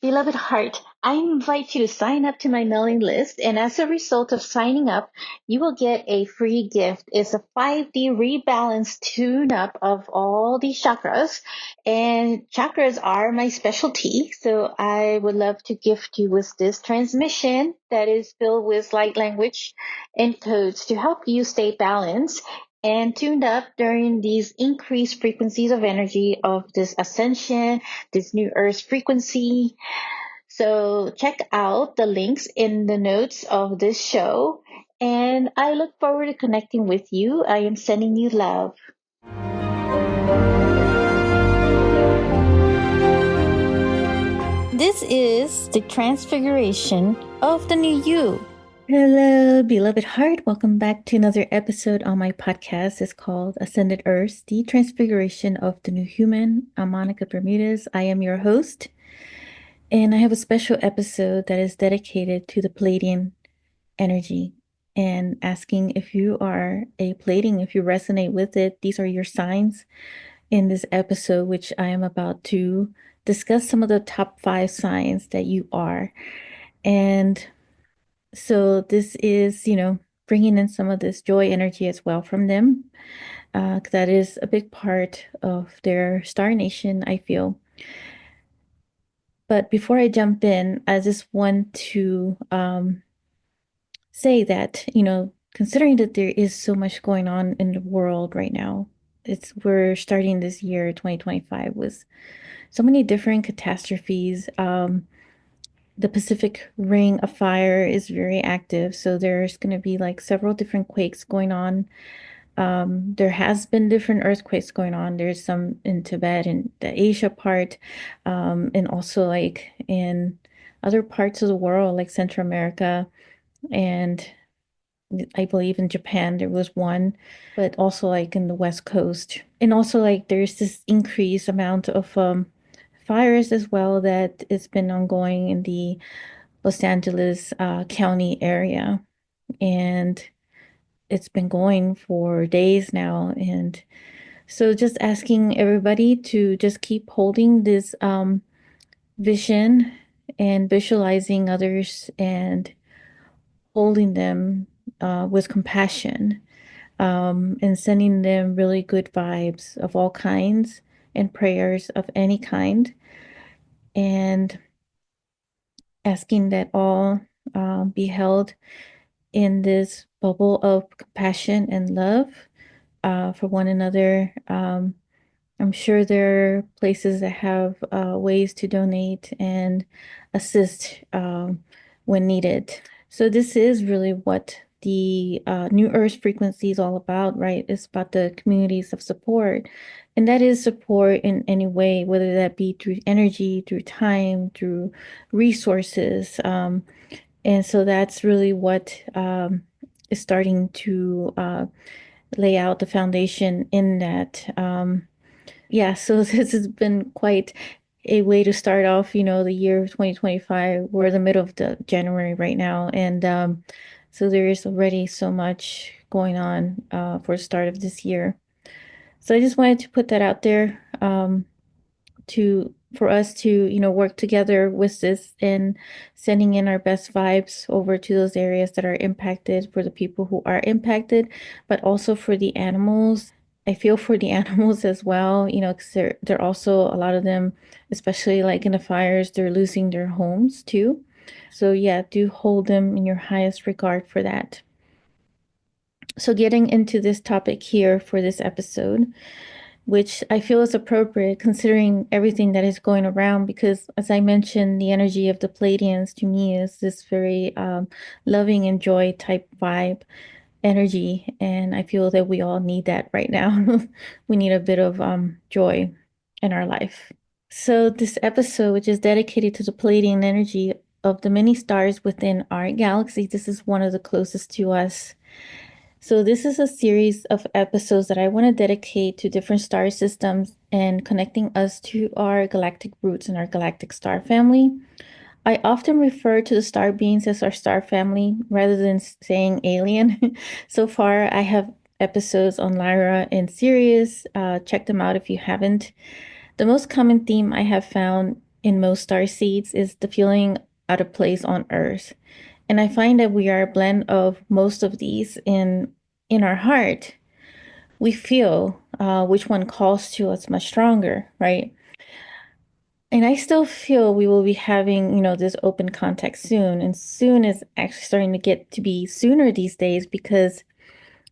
Beloved heart, I invite you to sign up to my mailing list, and as a result of signing up, you will get a free gift. It's a 5D rebalance tune up of all these chakras, and chakras are my specialty. So I would love to gift you with this transmission that is filled with light language and codes to help you stay balanced and tuned up during these increased frequencies of energy of this ascension, this new earth frequency. So check out the links in the notes of this show. And I look forward to connecting with you. I am sending you love. This is the transfiguration of the new you. Hello, beloved heart. Welcome back to another episode on my podcast. It's called Ascended Earth, the Transfiguration of the New Human. I'm Monica Bermudez. I am your host. And I have a special episode that is dedicated to the Pleiadian energy and asking if you are a Pleiadian, if you resonate with it. These are your signs in this episode, which I am about to discuss some of the top 5 signs that you are. And so this is, bringing in some of this joy energy as well from them. That is a big part of their star nation, I feel. But before I jump in, I just want to say that, considering that there is so much going on in the world right now, we're starting this year, 2025, with so many different catastrophes. The Pacific Ring of Fire is very active, so there's going to be like several different quakes going on. There has been different earthquakes going on. There's some in Tibet and the Asia part, and also like in other parts of the world, like Central America, and I believe in Japan there was one, but also like in the West Coast. And also like there's this increased amount of fires as well that it's been ongoing in the Los Angeles County area. And it's been going for days now. And so just asking everybody to just keep holding this vision and visualizing others and holding them with compassion, and sending them really good vibes of all kinds and prayers of any kind, and asking that all be held in this bubble of compassion and love for one another. I'm sure there are places that have ways to donate and assist when needed. So this is really what the New Earth frequency is all about, right? It's about the communities of support. And that is support in any way, whether that be through energy, through time, through resources. And so that's really what is starting to lay out the foundation in that. Yeah, so this has been quite a way to start off, the year of 2025. We're in the middle of the January right now. And so there is already so much going on for the start of this year. So I just wanted to put that out there for us to, work together with this and sending in our best vibes over to those areas that are impacted, for the people who are impacted, but also for the animals. I feel for the animals as well, because they're also, a lot of them, especially like in the fires, they're losing their homes too. So yeah, do hold them in your highest regard for that. So getting into this topic here for this episode, which I feel is appropriate considering everything that is going around, because as I mentioned, the energy of the Pleiadians to me is this very loving and joy type vibe energy, and I feel that we all need that right now. We need a bit of joy in our life. So this episode, which is dedicated to the Pleiadian energy of the many stars within our galaxy, this is one of the closest to us. So this is a series of episodes that I want to dedicate to different star systems and connecting us to our galactic roots and our galactic star family. I often refer to the star beings as our star family rather than saying alien. So far, I have episodes on Lyra and Sirius. Check them out if you haven't. The most common theme I have found in most star seeds is the feeling out of place on Earth. And I find that we are a blend of most of these in our heart. We feel which one calls to us much stronger, right? And I still feel we will be having, this open contact soon. And soon is actually starting to get to be sooner these days because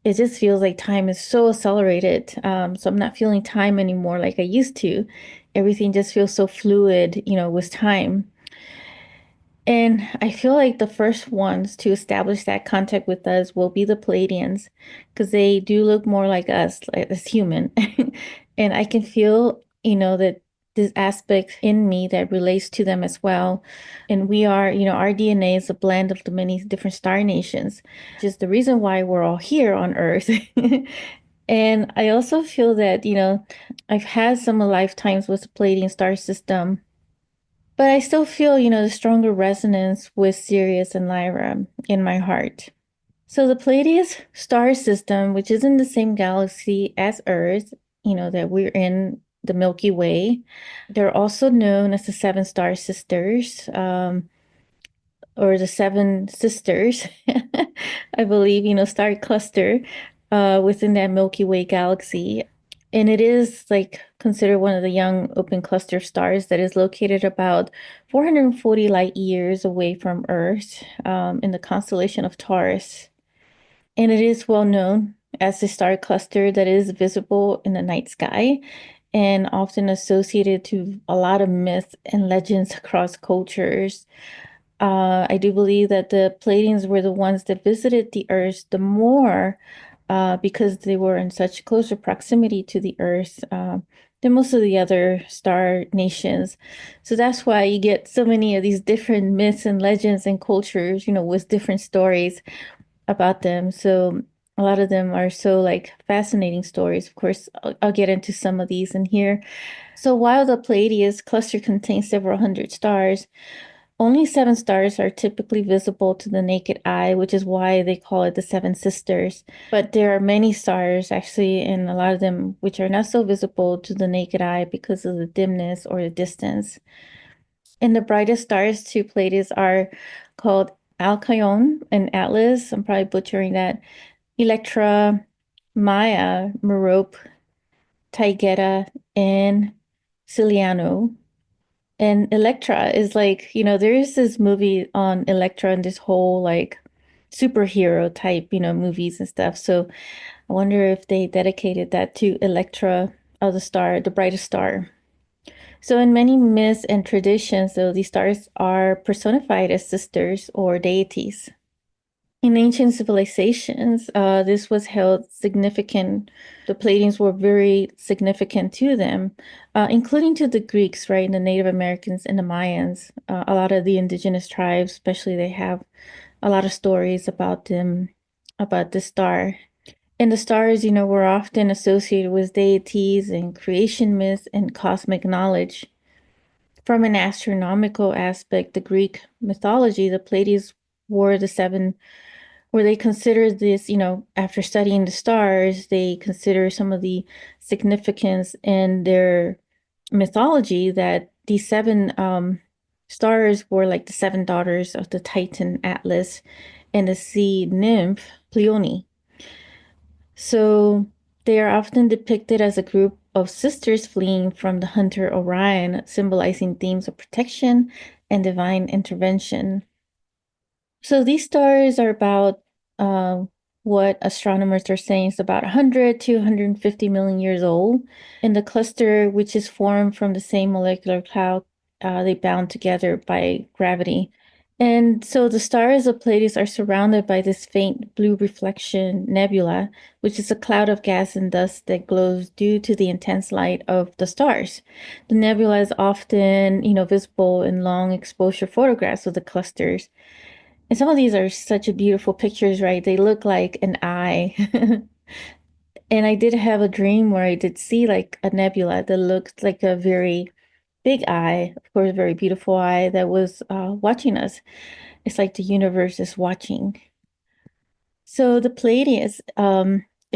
it just feels like time is so accelerated. So I'm not feeling time anymore like I used to. Everything just feels so fluid, with time. And I feel like the first ones to establish that contact with us will be the Pleiadians, because they do look more like us, like as human. And I can feel, that this aspect in me that relates to them as well. And we are, our DNA is a blend of the many different star nations, which is the reason why we're all here on Earth. And I also feel that, I've had some lifetimes with the Pleiadian star system, but I still feel, the stronger resonance with Sirius and Lyra in my heart. So the Pleiades star system, which is in the same galaxy as Earth, that we're in the Milky Way, they're also known as the Seven Star Sisters, or the Seven Sisters, I believe, star cluster within that Milky Way galaxy. And it is like considered one of the young open cluster of stars that is located about 440 light years away from Earth, in the constellation of Taurus. And it is well known as the star cluster that is visible in the night sky and often associated to a lot of myths and legends across cultures. I do believe that the Pleiadians were the ones that visited the Earth the more, because they were in such closer proximity to the Earth, than most of the other star nations. So that's why you get so many of these different myths and legends and cultures, with different stories about them. So a lot of them are so like fascinating stories. Of course, I'll get into some of these in here. So while the Pleiades cluster contains several hundred stars, only seven stars are typically visible to the naked eye, which is why they call it the Seven Sisters. But there are many stars, actually, and a lot of them which are not so visible to the naked eye because of the dimness or the distance. And the brightest stars to Pleiades are called Alcyone and Atlas. I'm probably butchering that. Electra, Maya, Merope, Taygeta, and Ciliano. And Electra is like, there is this movie on Electra and this whole like superhero type, movies and stuff. So I wonder if they dedicated that to Electra of the star, the brightest star. So in many myths and traditions, though, these stars are personified as sisters or deities. In ancient civilizations, this was held significant. The Pleiadians were very significant to them, including to the Greeks, right, and the Native Americans and the Mayans. A lot of the indigenous tribes, especially, they have a lot of stories about them, about the star. And the stars, were often associated with deities and creation myths and cosmic knowledge. From an astronomical aspect, the Greek mythology, the Pleiades were the seven, where they consider this, after studying the stars, they consider some of the significance in their mythology that these seven stars were like the seven daughters of the Titan Atlas and the sea nymph Pleione. So they are often depicted as a group of sisters fleeing from the hunter Orion, symbolizing themes of protection and divine intervention. So these stars are about, uh, what astronomers are saying is about 100 to 150 million years old. And the cluster, which is formed from the same molecular cloud, they bound together by gravity. And so the stars of Pleiades are surrounded by this faint blue reflection nebula, which is a cloud of gas and dust that glows due to the intense light of the stars. The nebula is often, visible in long exposure photographs of the clusters. And some of these are such a beautiful pictures, right? They look like an eye. And I did have a dream where I did see like a nebula that looked like a very big eye, of course, a very beautiful eye that was watching us. It's like the universe is watching. So the Pleiades,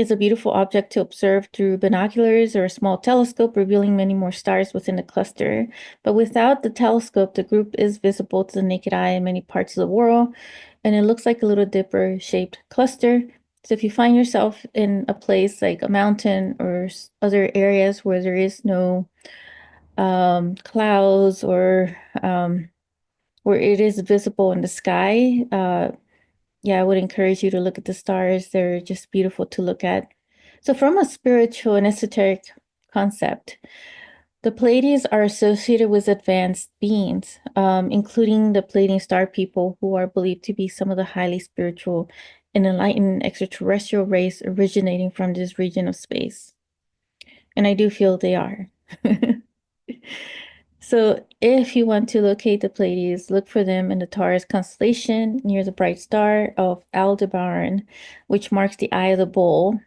is a beautiful object to observe through binoculars or a small telescope, revealing many more stars within the cluster. But without the telescope, the group is visible to the naked eye in many parts of the world, and it looks like a little dipper-shaped cluster. So if you find yourself in a place like a mountain or other areas where there is no clouds or where it is visible in the sky, yeah, I would encourage you to look at the stars. They're just beautiful to look at. So, from a spiritual and esoteric concept, the Pleiades are associated with advanced beings, including the Pleiadian star people, who are believed to be some of the highly spiritual and enlightened extraterrestrial race originating from this region of space. And I do feel they are. So, if you want to locate the Pleiades, look for them in the Taurus constellation near the bright star of Aldebaran, which marks the eye of the bull.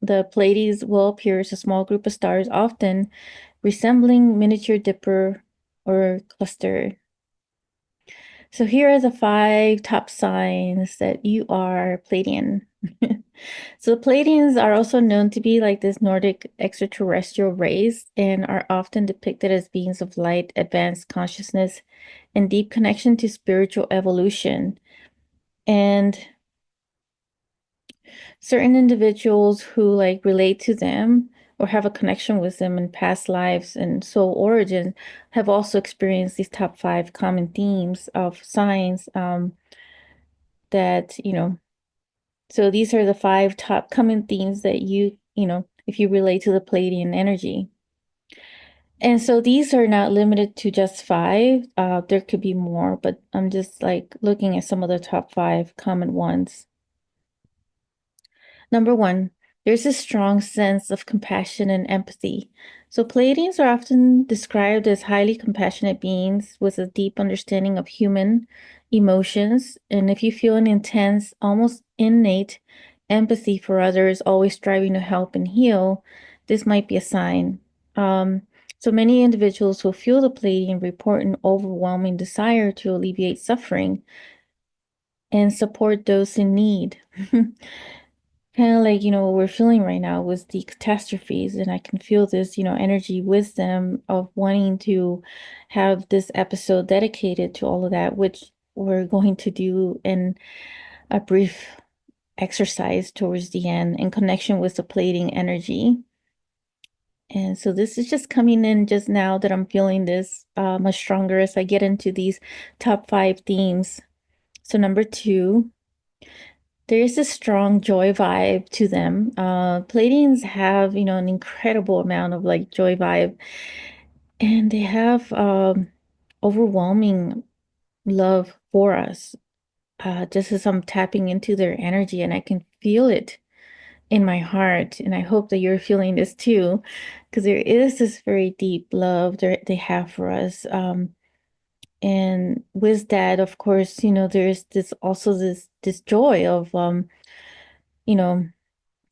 The Pleiades will appear as a small group of stars, often resembling miniature dipper or cluster. So here are the 5 top signs that you are Pleiadian. So the Pleiadians are also known to be like this Nordic extraterrestrial race and are often depicted as beings of light, advanced consciousness, and deep connection to spiritual evolution. And certain individuals who like relate to them or have a connection with them in past lives and soul origin have also experienced these top 5 common themes of signs that, so these are the 5 top common themes that if you relate to the Pleiadian energy. And so these are not limited to just 5. There could be more, but I'm just like looking at some of the top 5 common ones. Number 1, there's a strong sense of compassion and empathy. So Pleiadians are often described as highly compassionate beings with a deep understanding of human emotions. And if you feel an intense, almost innate empathy for others, always striving to help and heal, this might be a sign. So many individuals who feel the Pleiadian report an overwhelming desire to alleviate suffering and support those in need. Kind of like, what we're feeling right now with the catastrophes. And I can feel this, energy wisdom of wanting to have this episode dedicated to all of that, which we're going to do in a brief exercise towards the end in connection with the Pleiadian energy. And so this is just coming in just now that I'm feeling this much stronger as I get into these top 5 themes. So number 2, there is a strong joy vibe to them. Pleiadians have, an incredible amount of like joy vibe, and they have overwhelming love for us. Just as I'm tapping into their energy, and I can feel it in my heart, and I hope that you're feeling this too, because there is this very deep love they have for us. And with that, of course, there's this also this joy of you know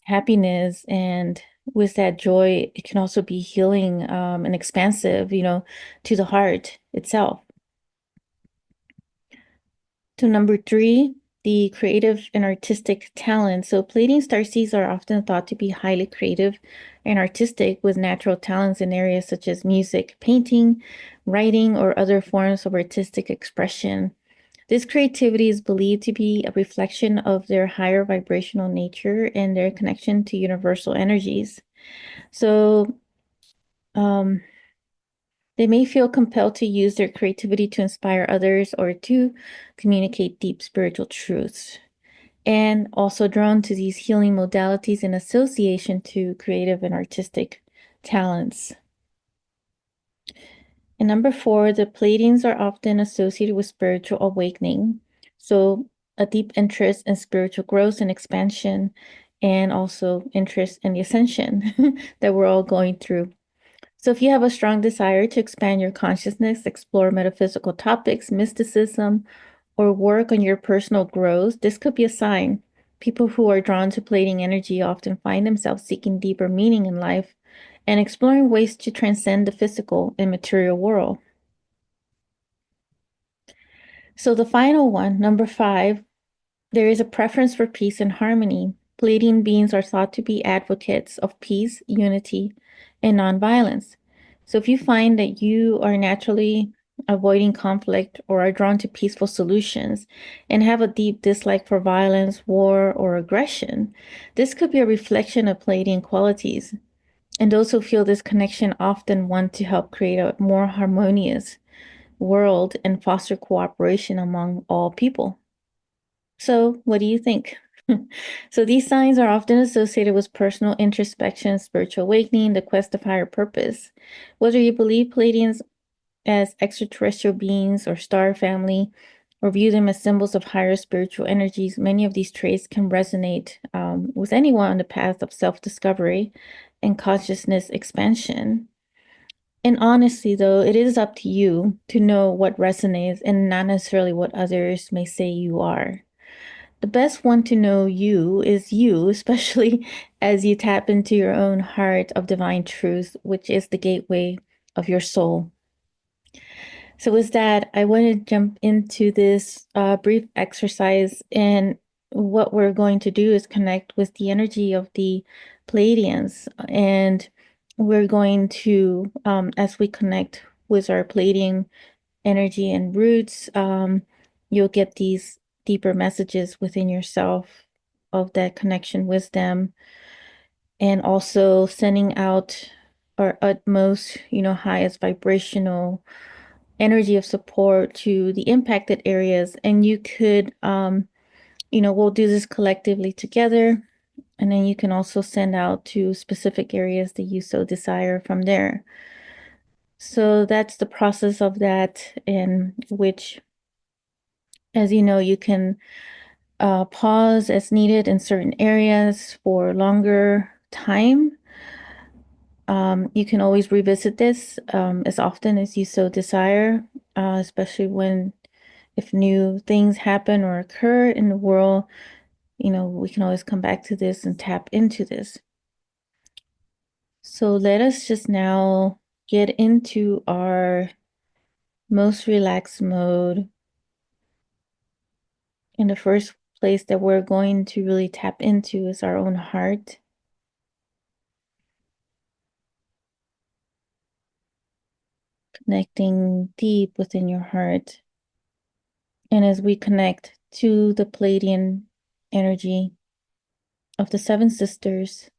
happiness, and with that joy it can also be healing and expansive to the heart itself. To number 3, the creative and artistic talent. So Pleiadian starseeds are often thought to be highly creative and artistic with natural talents in areas such as music, painting, writing, or other forms of artistic expression. This creativity is believed to be a reflection of their higher vibrational nature and their connection to universal energies. So, they may feel compelled to use their creativity to inspire others or to communicate deep spiritual truths, and also drawn to these healing modalities in association to creative and artistic talents. And number 4, the Pleiadians are often associated with spiritual awakening. So, a deep interest in spiritual growth and expansion, and also interest in the ascension that we're all going through. So, if you have a strong desire to expand your consciousness, explore metaphysical topics, mysticism, or work on your personal growth, this could be a sign. People who are drawn to Pleiadian energy often find themselves seeking deeper meaning in life and exploring ways to transcend the physical and material world. So, the final one, number 5, there is a preference for peace and harmony. Pleiadian beings are thought to be advocates of peace, unity, and nonviolence. So if you find that you are naturally avoiding conflict or are drawn to peaceful solutions and have a deep dislike for violence, war, or aggression, this could be a reflection of Pleiadian qualities. And those who feel this connection often want to help create a more harmonious world and foster cooperation among all people. So, what do you think? So, these signs are often associated with personal introspection, spiritual awakening, the quest of higher purpose. Whether you believe Pleiadians as extraterrestrial beings or star family, or view them as symbols of higher spiritual energies, many of these traits can resonate with anyone on the path of self discovery and consciousness expansion. And honestly, though, it is up to you to know what resonates and not necessarily what others may say you are. The best one to know you is you, especially as you tap into your own heart of divine truth, which is the gateway of your soul. So, with that, I want to jump into this brief exercise. And what we're going to do is connect with the energy of the Pleiadians. And we're going to, as we connect with our Pleiadian energy and roots, you'll get these deeper messages within yourself of that connection with them, and also sending out our utmost, highest vibrational energy of support to the impacted areas. And you could, we'll do this collectively together. And then you can also send out to specific areas that you so desire from there. So that's the process of that, in which, as you know, you can pause as needed in certain areas for longer time. You can always revisit this as often as you so desire, especially when if new things happen or occur in the world, we can always come back to this and tap into this. So let us just now get into our most relaxed mode. And the first place that we're going to really tap into is our own heart. Connecting deep within your heart. And as we connect to the Pleiadian energy of the seven sisters,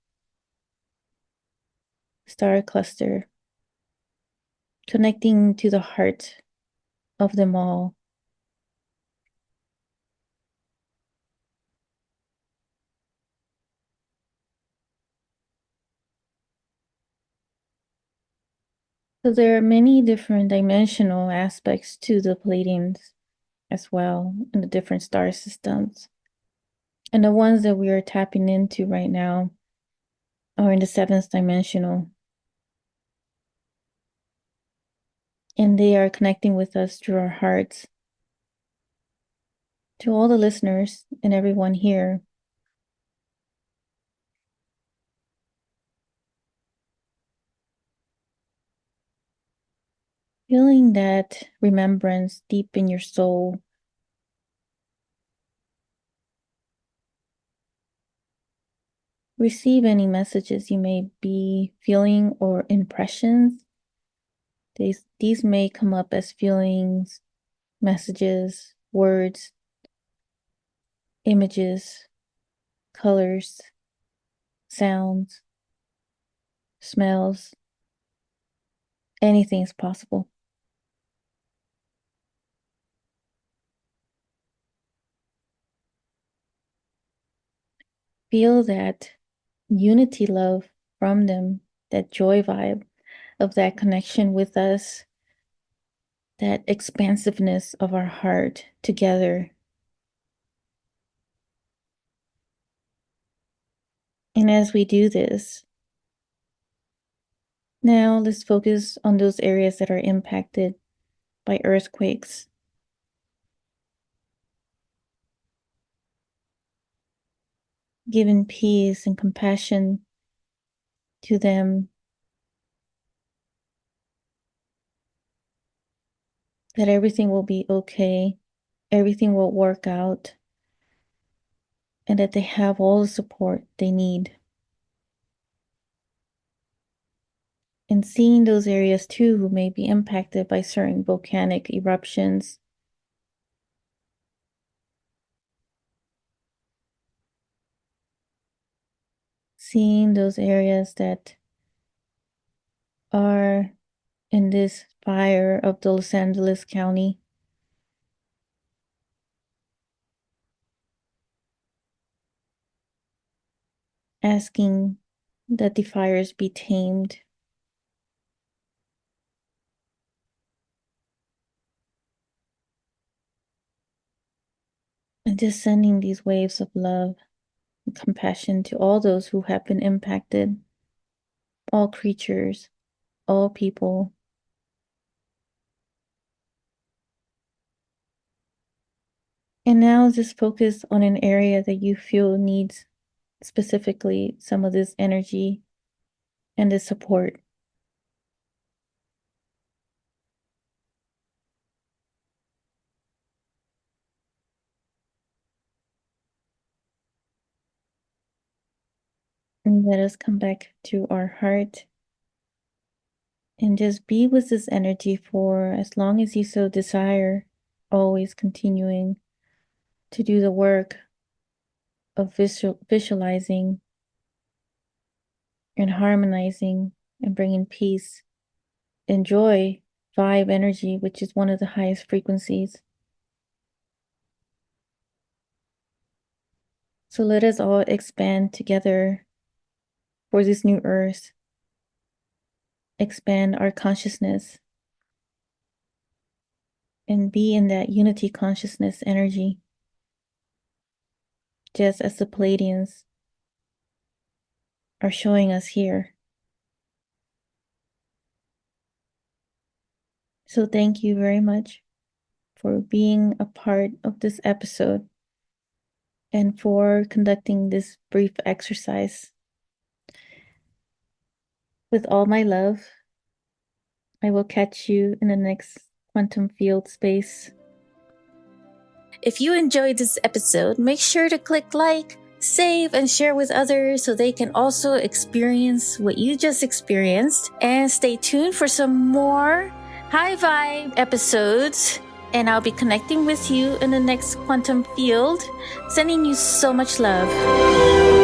star cluster, connecting to the heart of them all. So there are many different dimensional aspects to the Pleiadians as well in the different star systems. And the ones that we are tapping into right now are in the seventh dimensional. And they are connecting with us through our hearts. To all the listeners and everyone here, feeling that remembrance deep in your soul. Receive any messages you may be feeling or impressions. These may come up as feelings, messages, words, images, colors, sounds, smells. Anything is possible. Feel that unity love from them, that joy vibe of that connection with us, that expansiveness of our heart together. And as we do this, now let's focus on those areas that are impacted by earthquakes. Giving peace and compassion to them, that everything will be okay, everything will work out, and that they have all the support they need. And seeing those areas too who may be impacted by certain volcanic eruptions. Seeing those areas that are in this fire of the Los Angeles County. Asking that the fires be tamed. And just sending these waves of love and compassion to all those who have been impacted, all creatures, all people. And now just focus on an area that you feel needs specifically some of this energy and this support. And let us come back to our heart and just be with this energy for as long as you so desire, always continuing to do the work of visualizing and harmonizing and bringing peace and joy, vibe energy, which is one of the highest frequencies. So let us all expand together for this new earth, expand our consciousness, and be in that unity consciousness energy, just as the Pleiadians are showing us here. So thank you very much for being a part of this episode and for conducting this brief exercise. With all my love, I will catch you in the next quantum field space. If you enjoyed this episode, make sure to click like, save, and share with others so they can also experience what you just experienced. And stay tuned for some more high vibe episodes. And I'll be connecting with you in the next quantum field, sending you so much love.